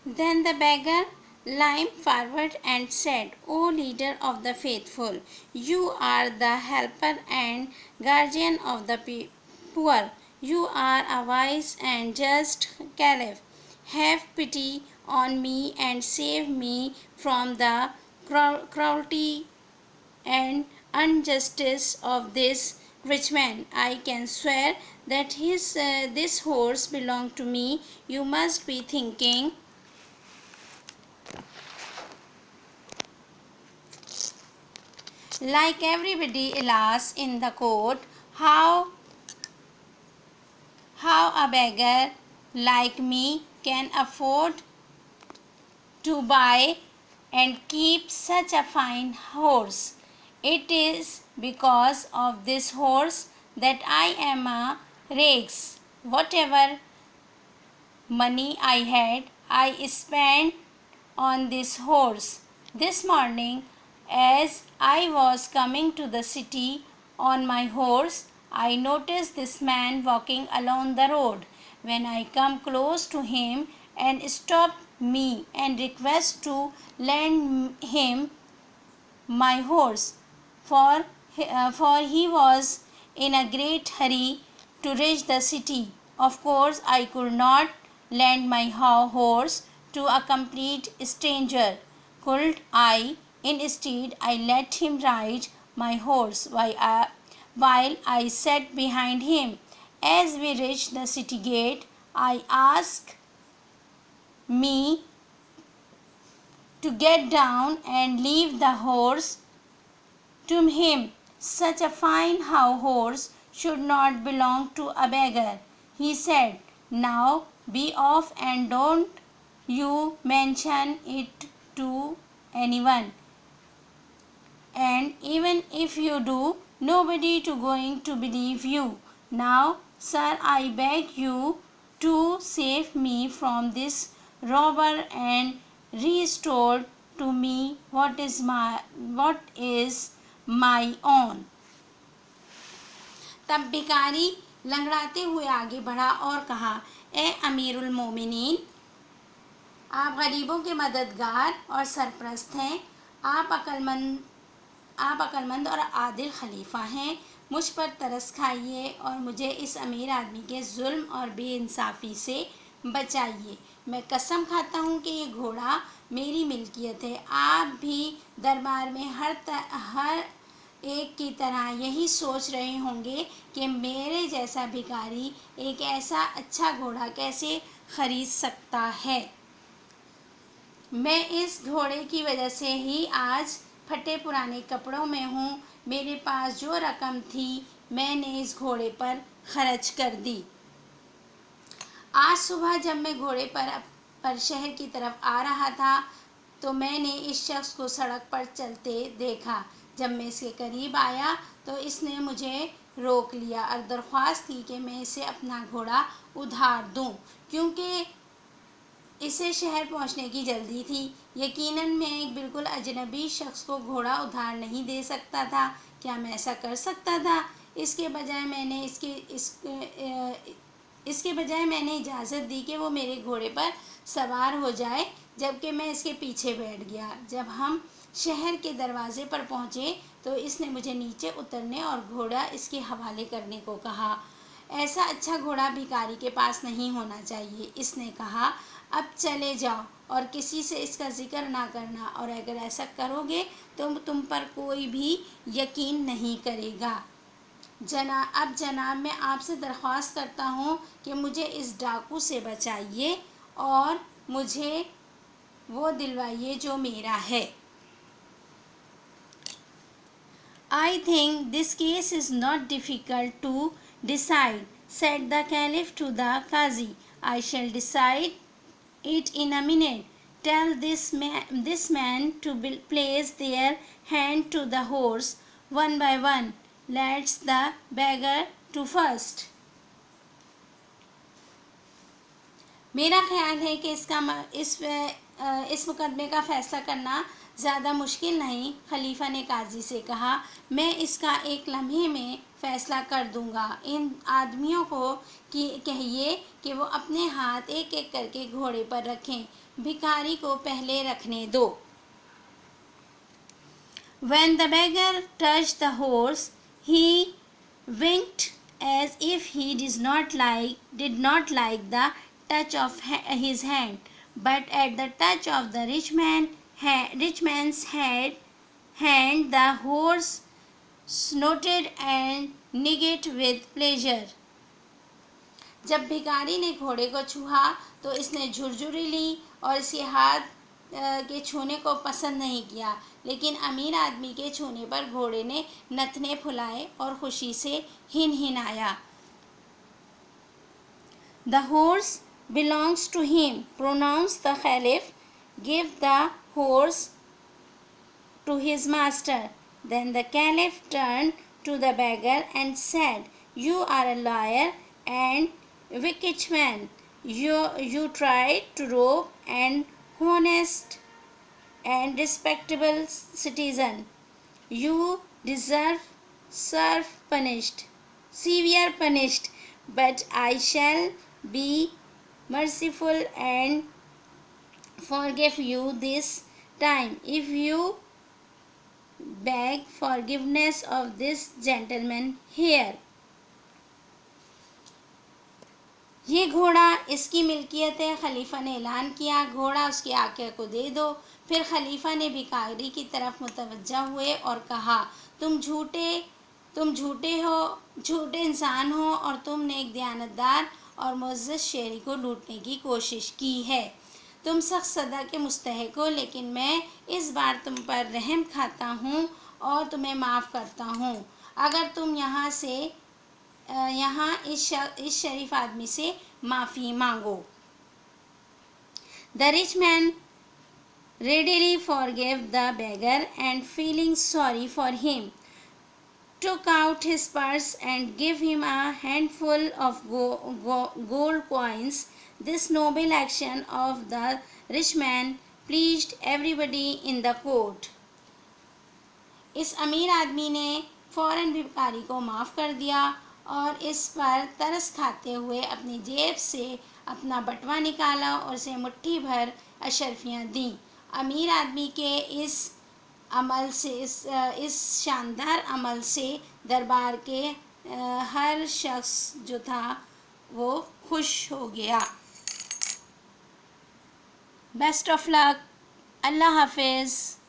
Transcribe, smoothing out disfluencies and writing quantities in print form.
Then the beggar limped forward and said, O leader of the faithful, you are the helper and guardian of the poor. You are a wise and just caliph. Have pity on me and save me from the cruelty and injustice of this rich man. I can swear that this horse belonged to me. You must be thinking, like everybody else in the court, how a beggar like me can afford to buy and keep such a fine horse. It is because of this horse that I am a rags. Whatever money I had, I spent on this horse. This morning, as I was coming to the city on my horse, I noticed this man walking along the road. When I come close to him and stop me and request to lend him my horse, for he was in a great hurry to reach the city. Of course, I could not lend my horse to a complete stranger, could I? Instead, I let him ride my horse while I sat behind him. As we reached the city gate, I asked me to get down and leave the horse to him. Such a fine horse should not belong to a beggar. He said, Now be off and don't you mention it to anyone. And even if you do, nobody is going to believe you. Now, sir, I beg you to save me from this robber and restore to me what is my own. तब भिखारी लंगड़ाते हुए आगे बढ़ा और कहा, ए अमीरुल मोमिनीन, आप गरीबों के मददगार और सरपरस्त हैं। आप अक्लमंद और आदिल खलीफा हैं। मुझ पर तरस खाइए और मुझे इस अमीर आदमी के जुल्म और बेइंसाफ़ी से बचाइए। मैं कसम खाता हूँ कि ये घोड़ा मेरी मिल्कियत है। आप भी दरबार में हर एक की तरह यही सोच रहे होंगे कि मेरे जैसा भिखारी एक ऐसा अच्छा घोड़ा कैसे खरीद सकता है। मैं इस घोड़े की वजह से ही आज फटे पुराने कपड़ों में हूँ। मेरे पास जो रकम थी मैंने इस घोड़े पर खर्च कर दी। आज सुबह जब मैं घोड़े पर शहर की तरफ आ रहा था तो मैंने इस शख्स को सड़क पर चलते देखा। जब मैं इसके करीब आया तो इसने मुझे रोक लिया और दरख्वास्त की कि मैं इसे अपना घोड़ा उधार दूं, क्योंकि इसे शहर पहुंचने की जल्दी थी। यकीनन मैं एक बिल्कुल अजनबी शख्स को घोड़ा उधार नहीं दे सकता था। क्या मैं ऐसा कर सकता था? इसके बजाय मैंने इजाज़त दी कि वो मेरे घोड़े पर सवार हो जाए, जबकि मैं इसके पीछे बैठ गया। जब हम शहर के दरवाजे पर पहुँचे तो इसने मुझे नीचे उतरने और घोड़ा इसके हवाले करने को कहा। ऐसा अच्छा घोड़ा भिखारी के पास नहीं होना चाहिए। इसने कहा, अब चले जाओ और किसी से इसका जिक्र ना करना, और अगर ऐसा करोगे तो तुम पर कोई भी यकीन नहीं करेगा। अब जनाब, मैं आपसे दरख्वास्त करता हूँ कि मुझे इस डाकू से बचाइए और मुझे वो दिलवाइए जो मेरा है। I think this case is not difficult to decide, said the Caliph to the Qazi. I shall decide it in a minute. Tell this man to place their hand to the horse one by one. Let's the beggar to first. मेरा ख्याल है कि इस मुकदमे का फ़ैसला करना ज़्यादा मुश्किल नहीं। खलीफा ने काजी से कहा, मैं इसका एक लम्हे में फ़ैसला कर दूंगा। इन आदमियों को कि कहिए कि वो अपने हाथ एक एक करके घोड़े पर रखें। भिखारी को पहले रखने दो। When the beggar touched the horse, he winked as if he did not like the touch of his hand. But at the touch of the rich man's hand, the horse snorted and neighed with pleasure. जब भिखारी ने घोड़े को छुआ तो इसने झुरझुरी ली और इसके हाथ के छूने को पसंद नहीं किया, लेकिन अमीर आदमी के छूने पर घोड़े ने नथने फुलाए और खुशी से हिनहिनाया। The horse belongs to him, pronounced the Caliph. Give the horse to his master. Then the Caliph turned to the beggar and said, you are a liar and wicked man. You tried to rob an honest and respectable citizen. You deserve severe punished, but I shall be merciful and forgive you this time if you beg forgiveness of this gentleman here. ये घोड़ा इसकी मिल्कियत है। खलीफा ने ऐलान किया, घोड़ा उसके आके को दे दो। फिर खलीफा ने भिखारी की तरफ मुतवज्जा हुए और कहा, तुम झूठे इंसान हो और तुमने एक दयानतदार और मुअज़्ज़ज़ शहरी को लूटने की कोशिश की है। तुम सख्त सज़ा के मुस्तहिक़ हो, लेकिन मैं इस बार तुम पर रहम खाता हूँ और तुम्हें माफ़ करता हूँ। अगर तुम यहाँ इस शरीफ आदमी से माफ़ी मांगो। The rich man readily forgave the beggar and feeling sorry for him, took out his purse and gave him a handful of gold coins. This noble action of the rich man pleased everybody in the court. इस अमीर आदमी ने फ़ौरन भिखारी को माफ़ कर दिया और इस पर तरस खाते हुए अपनी जेब से अपना बटवा निकाला और उसे मुट्ठी भर अशरफियाँ दीं। अमीर आदमी के इस शानदार अमल से दरबार के हर शख्स जो था वो खुश हो गया। Best of luck. अल्लाह हाफिज़।